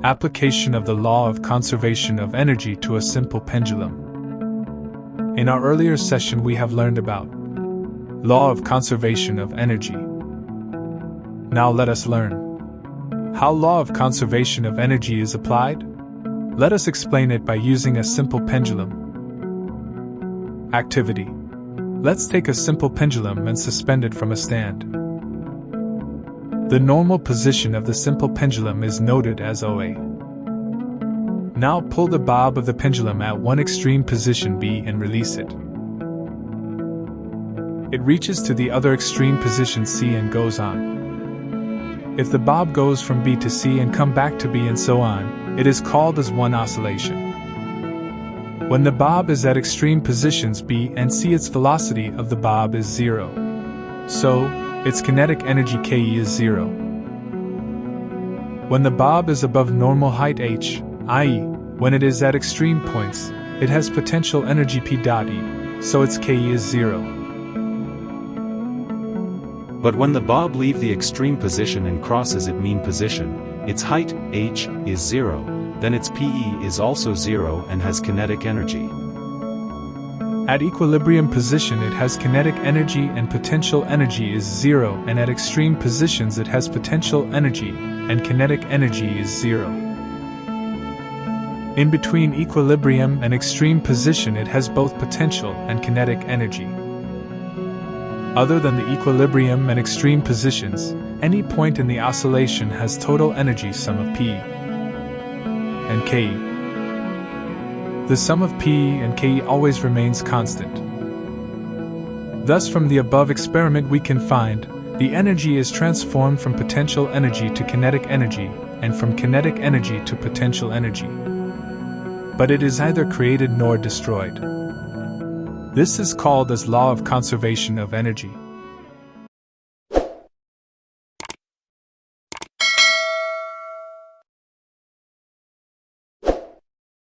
Application of the law of conservation of energy to a simple pendulum. In our earlier session we have learned about law of conservation of energy. Now let us learn how law of conservation of energy is applied. Let us explain it by using a simple pendulum. Activity. Let's take a simple pendulum and suspend it from a stand. The normal position of the simple pendulum is noted as OA. Now pull the bob of the pendulum at one extreme position B and release it. It reaches to the other extreme position C and goes on. If the bob goes from B to C and come back to B and so on, it is called as one oscillation. When the bob is at extreme positions B and C, its velocity of the bob is 0. So, its kinetic energy Ke is 0. When the bob is above normal height h, i.e., when it is at extreme points, it has potential energy P.E, so its Ke is 0. But when the bob leaves the extreme position and crosses its mean position, its height, h, is 0, then its Pe is also 0 and has kinetic energy. At equilibrium position it has kinetic energy and potential energy is 0, and at extreme positions it has potential energy and kinetic energy is 0. In between equilibrium and extreme position it has both potential and kinetic energy. Other than the equilibrium and extreme positions, any point in the oscillation has total energy sum of P and Ke. The sum of P and Ke always remains constant. Thus from the above experiment we can find, the energy is transformed from potential energy to kinetic energy, and from kinetic energy to potential energy. But it is neither created nor destroyed. This is called as law of conservation of energy.